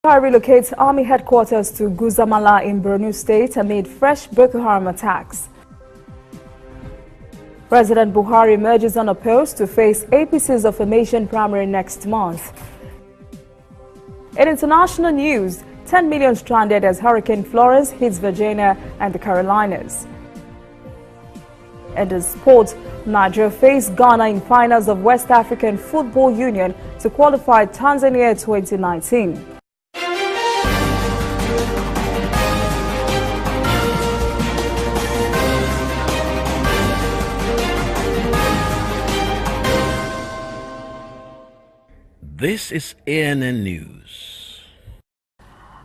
Relocates army headquarters to Guzamala in Borno State amid fresh Boko Haram attacks. President Buhari emerges unopposed to face APC's affirmation primary next month. In international news, 10 million stranded as Hurricane Florence hits Virginia and the Carolinas. In the sport, Nigeria faced Ghana in finals of West African Football Union to qualify Tanzania 2019. This is ANN News.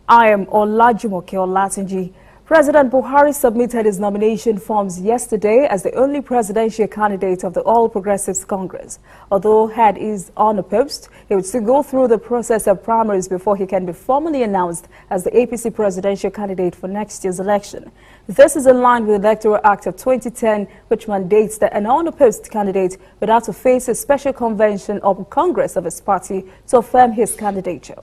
I am Olajumoke Olatunji. President Buhari submitted his nomination forms yesterday as the only presidential candidate of the All Progressives Congress. Although Head is unopposed, he would still go through the process of primaries before he can be formally announced as the APC presidential candidate for next year's election. This is in line with the Electoral Act of 2010, which mandates that an unopposed candidate would have to face a special convention or Congress of his party to affirm his candidature.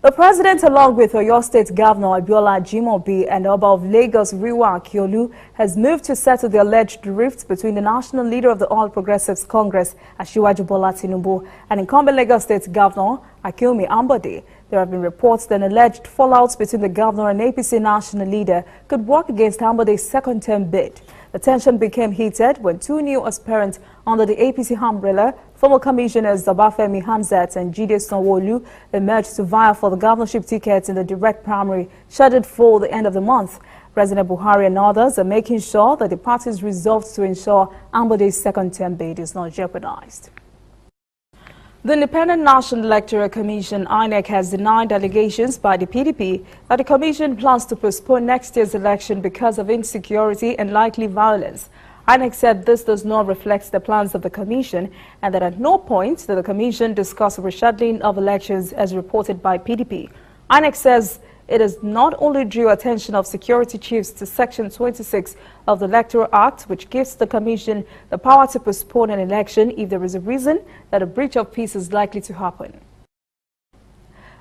The president, along with Oyo State Governor Abiola Ajimobi and Oba of Lagos Riwa Akiolu, has moved to settle the alleged rift between the national leader of the All Progressives Congress, Asiwaju Bola Tinubu, and incumbent Lagos State Governor Akinwumi Ambode. There have been reports that an alleged fallout between the governor and APC national leader could work against Ambode's second-term bid. The tension became heated when two new aspirants under the APC umbrella, former commissioners Zabafemi Hamzat and Jide Sanwo-Olu, emerged to vie for the governorship tickets in the direct primary scheduled for the end of the month. President Buhari and others are making sure that the party's resolve to ensure Ambode's second-term bid is not jeopardized. The Independent National Electoral Commission, INEC, has denied allegations by the PDP that the commission plans to postpone next year's election because of insecurity and likely violence. INEC said this does not reflect the plans of the commission and that at no point did the commission discuss rescheduling of elections as reported by PDP. INEC says it has not only drew attention of security chiefs to Section 26 of the Electoral Act, which gives the Commission the power to postpone an election if there is a reason that a breach of peace is likely to happen.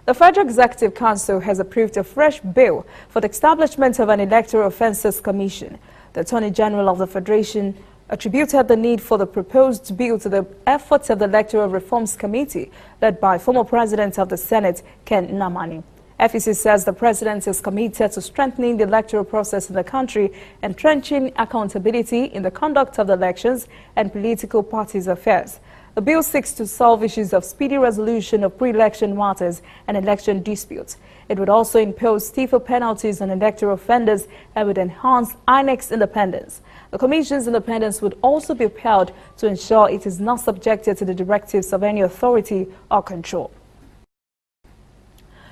The Federal Executive Council has approved a fresh bill for the establishment of an Electoral Offences Commission. The Attorney General of the Federation attributed the need for the proposed bill to the efforts of the Electoral Reforms Committee, led by former President of the Senate, Ken Nnamani. FEC says the president is committed to strengthening the electoral process in the country, entrenching accountability in the conduct of the elections and political parties' affairs. The bill seeks to solve issues of speedy resolution of pre-election matters and election disputes. It would also impose stiffer penalties on electoral offenders and would enhance INEC's independence. The Commission's independence would also be upheld to ensure it is not subjected to the directives of any authority or control.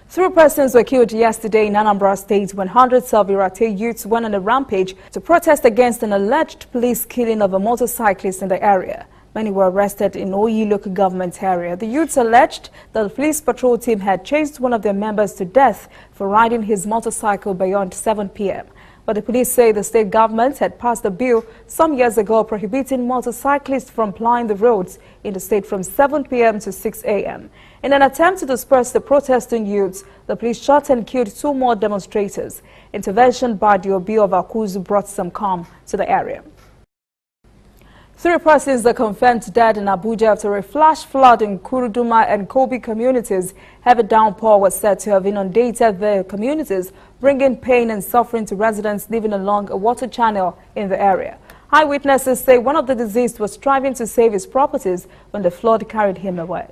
3 persons were killed yesterday in Anambra State when hundreds of Irate youths went on a rampage to protest against an alleged police killing of a motorcyclist in the area. Many were arrested in Oyi local government area. The youths alleged that the police patrol team had chased one of their members to death for riding his motorcycle beyond 7 p.m. But the police say the state government had passed a bill some years ago prohibiting motorcyclists from plying the roads in the state from 7 p.m. to 6 a.m. In an attempt to disperse the protesting youths, the police shot and killed 2 more demonstrators. Intervention by the Obi of Akuzu brought some calm to the area. 3 persons are confirmed dead in Abuja after a flash flood in Kuruduma and Kobe communities. Heavy downpour was said to have inundated the communities, bringing pain and suffering to residents living along a water channel in the area. Eyewitnesses say one of the deceased was striving to save his properties when the flood carried him away.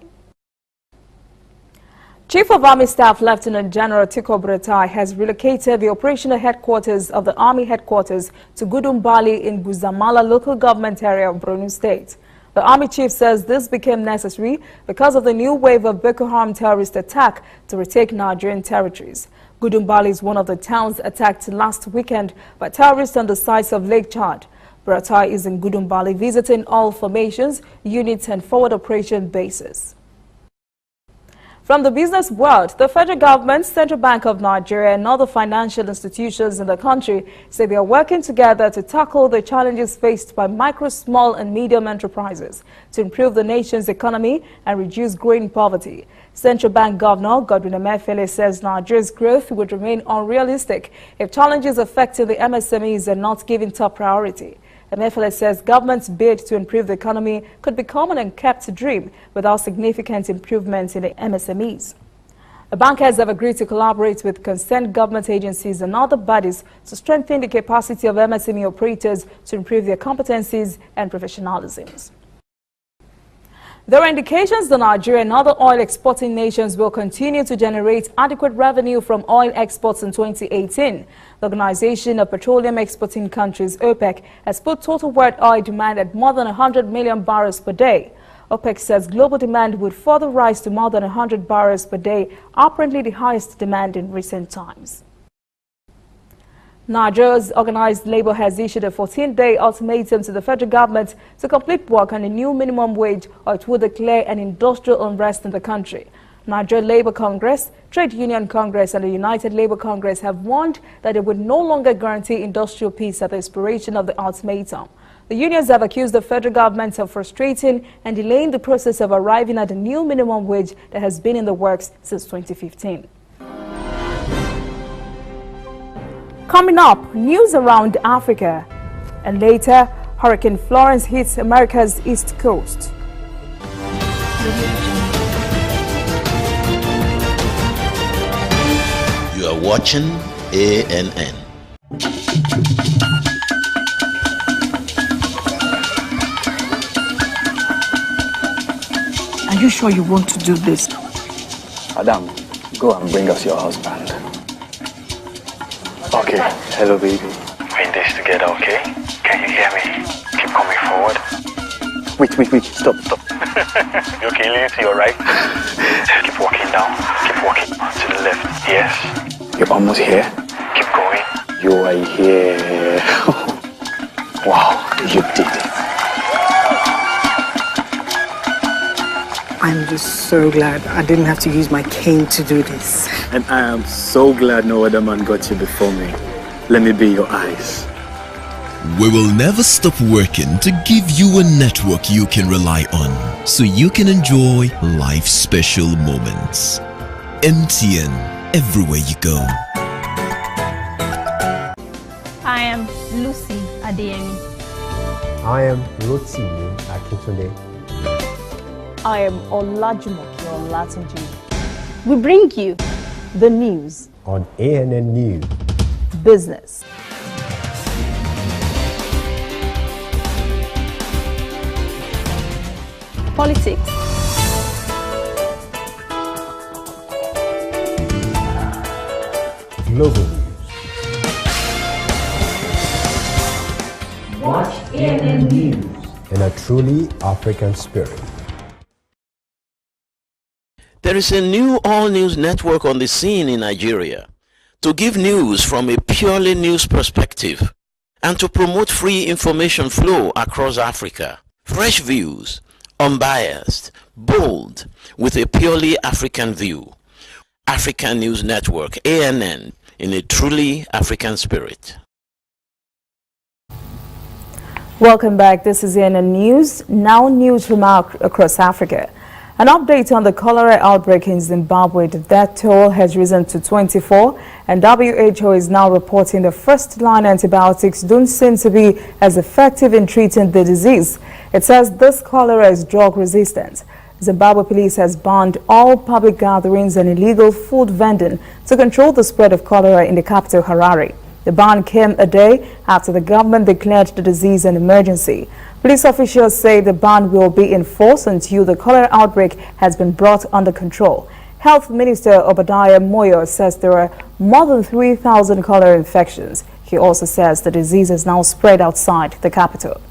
Chief of Army Staff Lieutenant General Tiko Buratai has relocated the operational headquarters of the Army headquarters to Gudumbali in Guzamala local government area of Borno State. The Army chief says this became necessary because of the new wave of Boko Haram terrorist attack to retake Nigerian territories. Gudumbali is one of the towns attacked last weekend by terrorists on the sides of Lake Chad. Buratai is in Gudumbali visiting all formations, units and forward operation bases. From the business world, the federal government, Central Bank of Nigeria and other financial institutions in the country say they are working together to tackle the challenges faced by micro, small and medium enterprises to improve the nation's economy and reduce growing poverty. Central Bank Governor Godwin Emefiele says Nigeria's growth would remain unrealistic if challenges affecting the MSMEs are not given top priority. Emefiele says government's bid to improve the economy could become an unkept dream without significant improvements in the MSMEs. The bankers have agreed to collaborate with concerned government agencies and other bodies to strengthen the capacity of MSME operators to improve their competencies and professionalisms. There are indications that Nigeria and other oil exporting nations will continue to generate adequate revenue from oil exports in 2018. The Organization of Petroleum Exporting Countries, OPEC, has put total world oil demand at more than 100 million barrels per day. OPEC says global demand would further rise to more than 100 barrels per day, apparently the highest demand in recent times. Nigeria's organized labor has issued a 14-day ultimatum to the federal government to complete work on a new minimum wage or it will declare an industrial unrest in the country. Nigeria Labour Congress, Trade Union Congress and the United Labour Congress have warned that they would no longer guarantee industrial peace at the expiration of the ultimatum. The unions have accused the federal government of frustrating and delaying the process of arriving at a new minimum wage that has been in the works since 2015. Coming up, news around Africa. And later, Hurricane Florence hits America's East Coast. You are watching ANN. Are you sure you want to do this? Adam, go and bring us your husband. Okay, hello baby. We're in this together, okay? Can you hear me? Keep coming forward. Wait, stop. You okay, lean to your right. Keep walking down. Keep walking to the left. Yes. You're almost here. Keep going. You are here. Wow, you did it. I'm just so glad I didn't have to use my cane to do this. And I am so glad no other man got you before me. Let me be your eyes. We will never stop working to give you a network you can rely on so you can enjoy life's special moments. MTN, everywhere you go. I am Lucy Adeyemi. I am Rotimi Akintunde. I am Olajumoke Olatunji. We bring you The news On ANN News. Business. politics, Global News. Watch ANN News. In a truly African spirit. There is a new all-news network on the scene in Nigeria to give news from a purely news perspective and to promote free information flow across Africa. Fresh views, unbiased, bold, with a purely African view. African News Network, ANN, in a truly African spirit. Welcome back. This is ANN News. Now news from across Africa. An update on the cholera outbreak in Zimbabwe. The death toll has risen to 24, and WHO is now reporting the first-line antibiotics don't seem to be as effective in treating the disease. It says this cholera is drug-resistant. Zimbabwe police has banned all public gatherings and illegal food vending to control the spread of cholera in the capital, Harare. The ban came a day after the government declared the disease an emergency. Police officials say the ban will be in force until the cholera outbreak has been brought under control. Health Minister Obadiah Moyo says there are more than 3,000 cholera infections. He also says the disease is now spread outside the capital.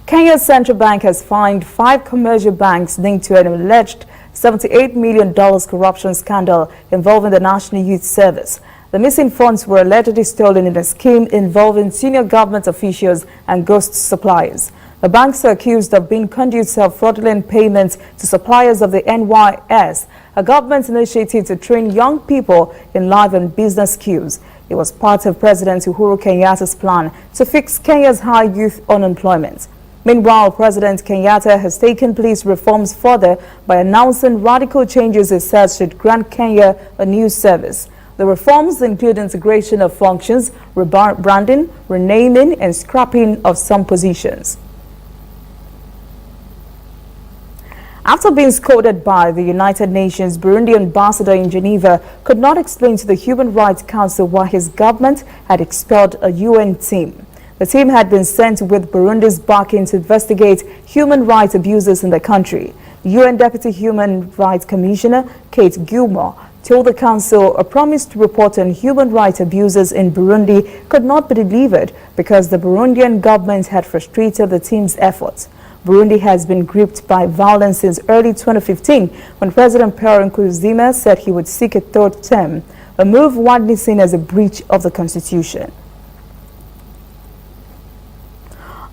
Kenya's central bank has fined 5 commercial banks linked to an alleged $78 million corruption scandal involving the National Youth Service. The missing funds were allegedly stolen in a scheme involving senior government officials and ghost suppliers. The banks are accused of being conduits of fraudulent payments to suppliers of the NYS, a government initiative to train young people in life and business skills. It was part of President Uhuru Kenyatta's plan to fix Kenya's high youth unemployment. Meanwhile, President Kenyatta has taken police reforms further by announcing radical changes he says should grant Kenya a new service. The reforms include integration of functions, rebranding, renaming, and scrapping of some positions. After being scolded by the United Nations, Burundi ambassador in Geneva could not explain to the Human Rights Council why his government had expelled a UN team. The team had been sent with Burundi's backing to investigate human rights abuses in the country. UN Deputy Human Rights Commissioner Kate Gilmore told the council a promise to report on human rights abuses in Burundi could not be delivered because the Burundian government had frustrated the team's efforts. Burundi has been gripped by violence since early 2015 when President Pierre Nkurunziza said he would seek a third term, a move widely seen as a breach of the constitution.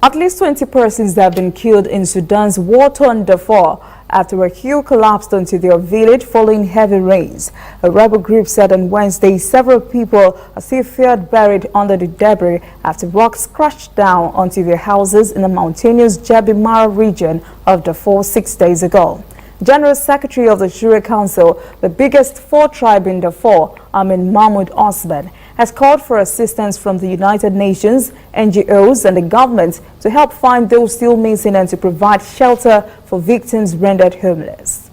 At least 20 persons have been killed in Sudan's war-torn Darfur after a queue collapsed onto their village following heavy rains. A rebel group said on Wednesday several people are still feared buried under the debris after rocks crashed down onto their houses in the mountainous Jabi Mara region of Darfur 6 days ago. General Secretary of the Shura Council, the biggest four tribe in Darfur, Amin Mahmoud Osman, has called for assistance from the United Nations, NGOs and the government to help find those still missing and to provide shelter for victims rendered homeless.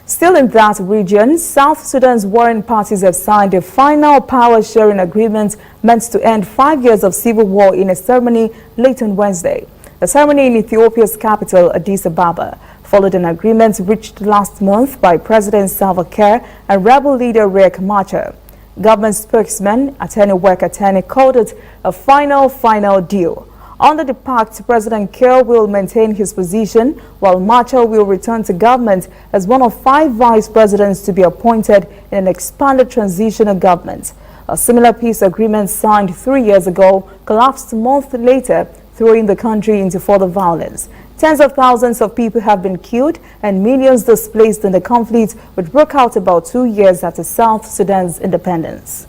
Still in that region, South Sudan's warring parties have signed a final power-sharing agreement meant to end 5 years of civil war in a ceremony late on Wednesday. The ceremony in Ethiopia's capital, Addis Ababa, followed an agreement reached last month by President Salva Kiir and rebel leader Riek Machar. Government spokesman, Attorney Work Attorney, called it a final deal. Under the pact, President Kiir will maintain his position, while Machar will return to government as one of 5 vice presidents to be appointed in an expanded transitional government. A similar peace agreement signed 3 years ago collapsed a month later, throwing the country into further violence. Tens of thousands of people have been killed and millions displaced in the conflict, which broke out about 2 years after South Sudan's independence.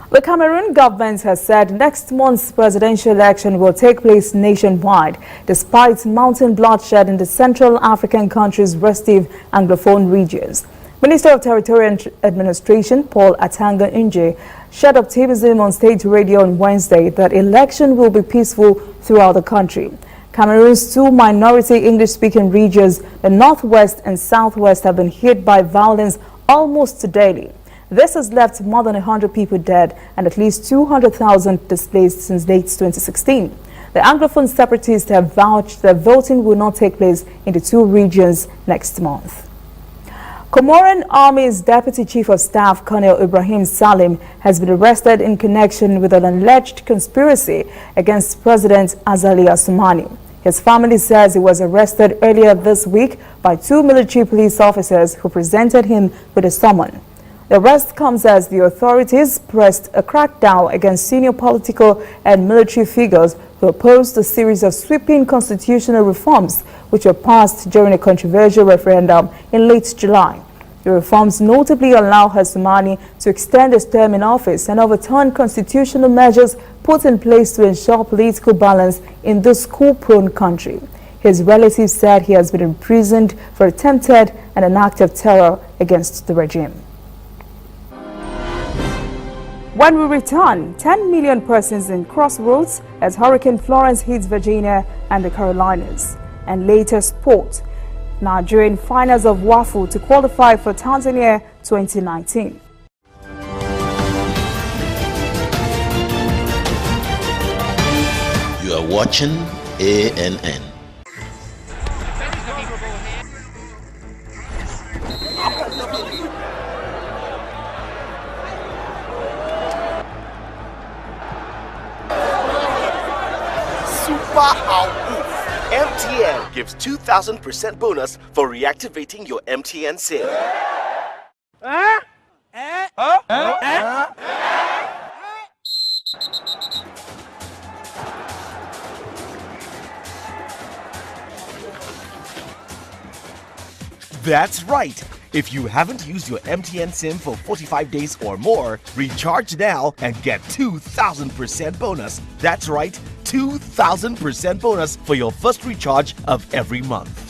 The Cameroon government has said next month's presidential election will take place nationwide, despite mounting bloodshed in the Central African country's restive Anglophone regions. Minister of Territorial Administration Paul Atanga Nje shared optimism on state radio on Wednesday that election will be peaceful throughout the country. Cameroon's 2 minority English-speaking regions, the Northwest and Southwest, have been hit by violence almost daily. This has left more than 100 people dead and at least 200,000 displaced since late 2016. The Anglophone separatists have vouched that voting will not take place in the 2 regions next month. Comoran Army's Deputy Chief of Staff, Colonel Ibrahim Salim, has been arrested in connection with an alleged conspiracy against President Azali Assoumani. His family says he was arrested earlier this week by 2 military police officers who presented him with a summons. The arrest comes as the authorities pressed a crackdown against senior political and military figures who opposed a series of sweeping constitutional reforms which were passed during a controversial referendum in late July. The reforms notably allow Assoumani to extend his term in office and overturn constitutional measures put in place to ensure political balance in this coup-prone country. His relatives said he has been imprisoned for attempted and an act of terror against the regime. When we return, 10 million persons in crossroads as Hurricane Florence hits Virginia and the Carolinas. And later, sport. Nigerian finals of WAFU to qualify for Tanzania 2019. You are watching ANN. MTN gives 2,000% bonus for reactivating your MTN SIM. That's right. If you haven't used your MTN SIM for 45 days or more, recharge now and get 2,000% bonus. That's right, 2,000% bonus for your first recharge of every month.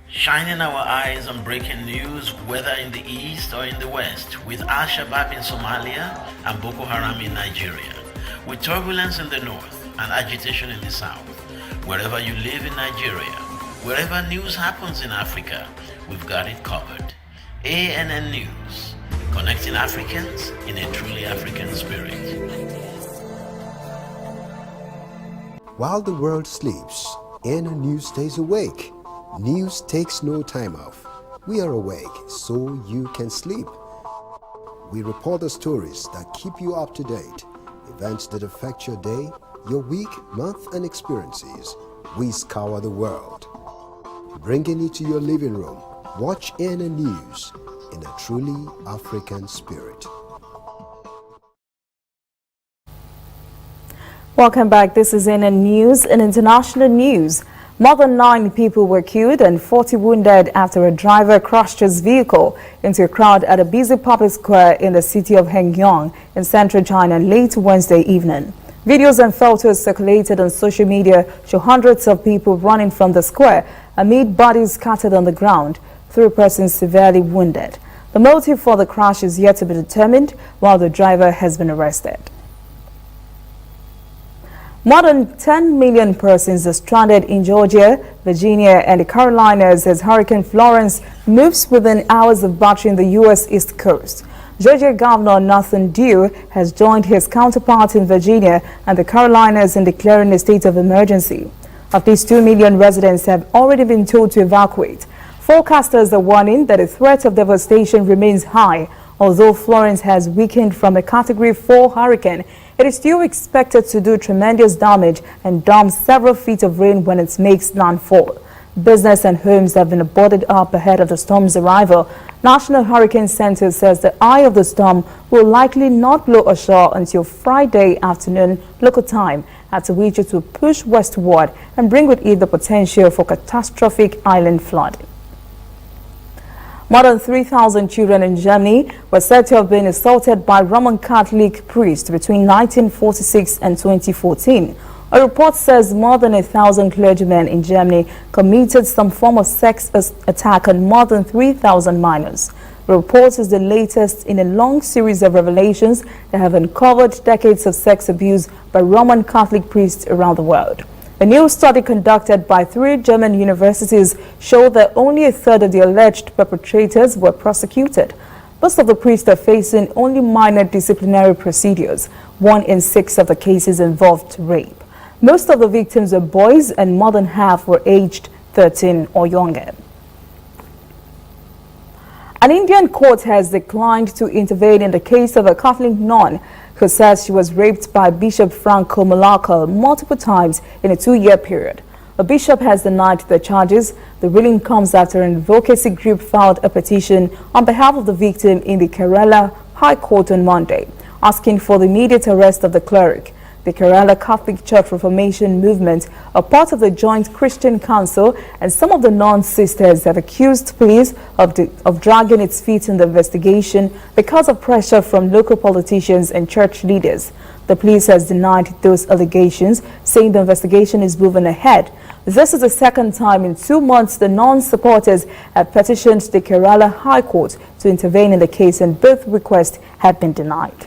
Shining our eyes on breaking news, whether in the east or in the west, with Al-Shabaab in Somalia and Boko Haram in Nigeria, with turbulence in the north and agitation in the south. Wherever you live in Nigeria, wherever news happens in Africa, we've got it covered. ANN News, connecting Africans in a truly African spirit. While the world sleeps, ANN News stays awake. News takes no time off. We are awake so you can sleep. We report the stories that keep you up to date, events that affect your day, your week, month, and experiences. We scour the world, bringing it to your living room. Watch ANN News in a truly African spirit. Welcome back. This is ANN News. In international news, more than 9 people were killed and 40 wounded after a driver crashed his vehicle into a crowd at a busy public square in the city of Hengyang in central China late Wednesday evening. Videos and photos circulated on social media show hundreds of people running from the square amid bodies scattered on the ground, 3 persons severely wounded. The motive for the crash is yet to be determined, while the driver has been arrested. More than 10 million persons are stranded in Georgia, Virginia, and the Carolinas as Hurricane Florence moves within hours of battering the U.S. East Coast. Georgia Governor Nathan Dew has joined his counterpart in Virginia and the Carolinas in declaring a state of emergency. Of these, 2 million residents have already been told to evacuate. Forecasters are warning that the threat of devastation remains high. Although Florence has weakened from a Category 4 hurricane, it is still expected to do tremendous damage and dump several feet of rain when it makes landfall. Business and homes have been boarded up ahead of the storm's arrival. National Hurricane Center says the eye of the storm will likely not blow ashore until Friday afternoon local time, after which it will push westward and bring with it the potential for catastrophic island flooding. More than 3,000 children in Germany were said to have been assaulted by Roman Catholic priests between 1946 and 2014. A report says more than 1,000 clergymen in Germany committed some form of sex attack on more than 3,000 minors. The report is the latest in a long series of revelations that have uncovered decades of sex abuse by Roman Catholic priests around the world. A new study conducted by 3 German universities showed that only a third of the alleged perpetrators were prosecuted. Most of the priests are facing only minor disciplinary procedures. 1 in 6 of the cases involved rape. Most of the victims are boys and more than half were aged 13 or younger. An Indian court has declined to intervene in the case of a Catholic nun who says she was raped by Bishop Franco Malacca multiple times in a 2-year period. The bishop has denied the charges. The ruling comes after an advocacy group filed a petition on behalf of the victim in the Kerala High Court on Monday, asking for the immediate arrest of the cleric. The Kerala Catholic Church Reformation Movement, a part of the Joint Christian Council, and some of the non-sisters have accused police of dragging its feet in the investigation because of pressure from local politicians and church leaders. The police has denied those allegations, saying the investigation is moving ahead. This is the second time in 2 months the non-supporters have petitioned the Kerala High Court to intervene in the case, and both requests have been denied.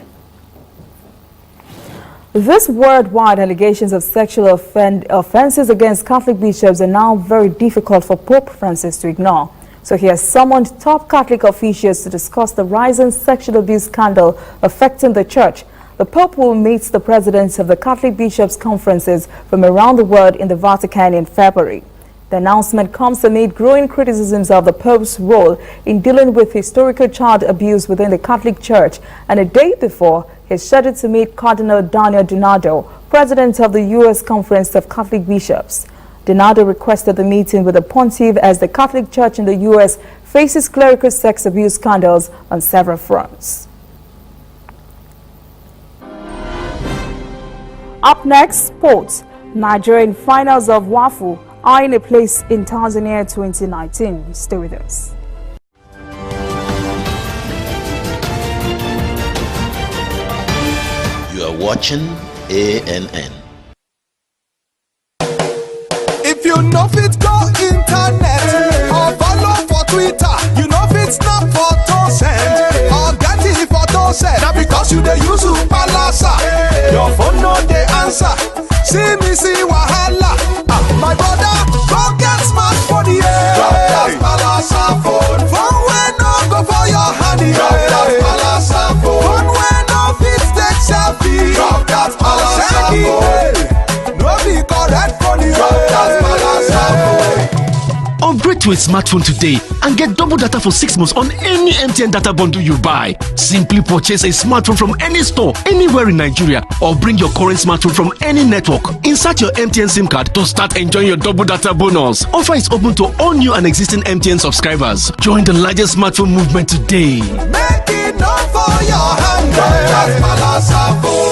These worldwide allegations of sexual offenses against Catholic bishops are now very difficult for Pope Francis to ignore. So he has summoned top Catholic officials to discuss the rising sexual abuse scandal affecting the church. The Pope will meet the presidents of the Catholic bishops' conferences from around the world in the Vatican in February. The announcement comes amid growing criticisms of the Pope's role in dealing with historical child abuse within the Catholic Church, and a day before, he is scheduled to meet Cardinal Daniel Donato, president of the U.S. Conference of Catholic Bishops. Donato requested the meeting with the pontiff as the Catholic Church in the U.S. faces clerical sex abuse scandals on several fronts. Up next, sports. Nigerian finals of WAFU eyeing a place in Tanzania 2019. Stay with us. You are watching ANN. If you know fit go internet or follow for Twitter, you know fit snap photo send or get it photo send. Now because you dey use Palasa, your phone no dey answer. See me see wahala. My brother, go get smartphone, yeah. Drop that Palasa phone. Phone wey no go for your hand, yeah. Drop that Palasa phone. Phone wey no fit take selfie. Drop that Palasa phone. No be correct phone, yeah. Drop that Palasa phone. Upgrade to a smartphone today and get double data for 6 months on any MTN data bundle you buy. Simply purchase a smartphone from any store, anywhere in Nigeria, or bring your current smartphone from any network. Insert your MTN SIM card to start enjoying your double data bonus. Offer is open to all new and existing MTN subscribers. Join the largest smartphone movement today. Make it known for your hand, that's Palasa phone.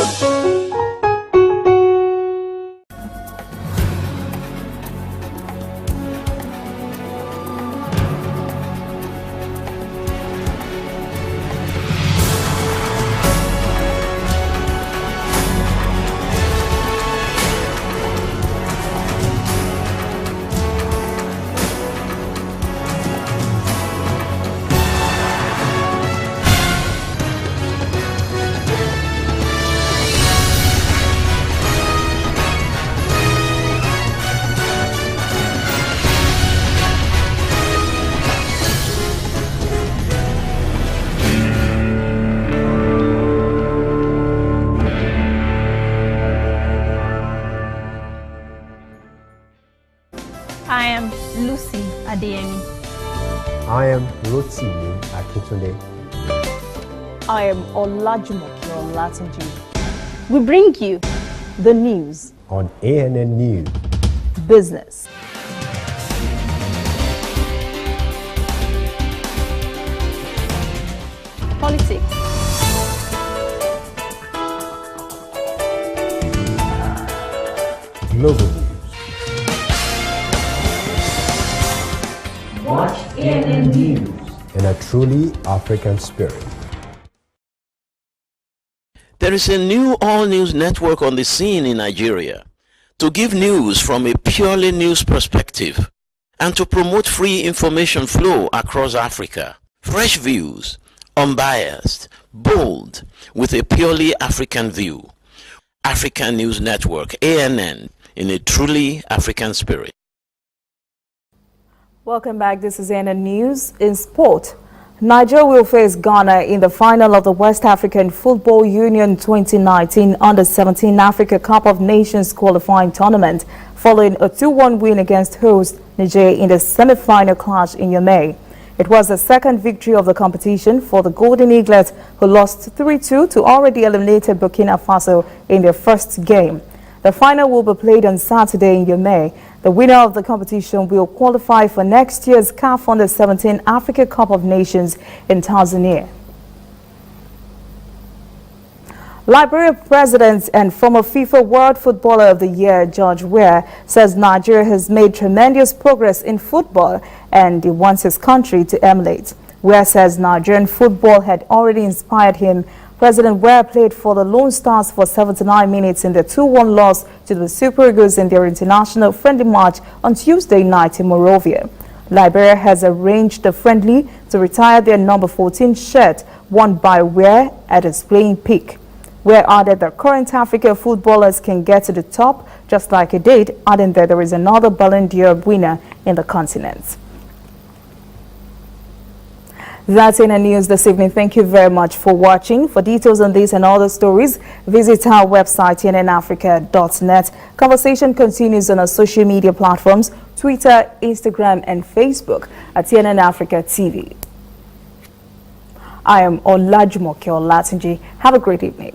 I am Lucy Adeyemi. I am Rotimi Akintunde. I am Olajumoke Olatunji. We bring you The news, On ANN News, business, politics, global news. watch ANN News. In a truly African spirit. There is a new all-news network on the scene in Nigeria to give news from a purely news perspective and to promote free information flow across Africa. Fresh views, unbiased, bold, with a purely African view. African News Network, ANN, in a truly African spirit. Welcome back. This is ANN News. In sport, Nigeria will face Ghana in the final of the West African Football Union 2019 Under-17 Africa Cup of Nations qualifying tournament following a 2-1 win against host Nigeria in the semi-final clash in Yamey. It was the second victory of the competition for the Golden Eaglets, who lost 3-2 to already eliminated Burkina Faso in their first game. The final will be played on Saturday in Yamey. The winner of the competition will qualify for next year's CAF Under-17 Africa Cup of Nations in Tanzania. Liberia President and former FIFA World Footballer of the Year, George Weah, says Nigeria has made tremendous progress in football and he wants his country to emulate. Weah says Nigerian football had already inspired him. President Weah played for the Lone Stars for 79 minutes in the 2-1 loss to the Super Eagles in their international friendly match on Tuesday night in Monrovia. Liberia has arranged the friendly to retire their number 14 shirt worn by Weah at its playing peak. Weah added that current African footballers can get to the top just like he did, adding that there is another Ballon d'Or winner in the continent. That's in the news this evening. Thank you very much for watching. For details on this and other stories, visit our website, tnnafrica.net. Conversation continues on our social media platforms, Twitter, Instagram, and Facebook at TNN Africa TV. I am Olajumoke Olatunji. Have a great evening.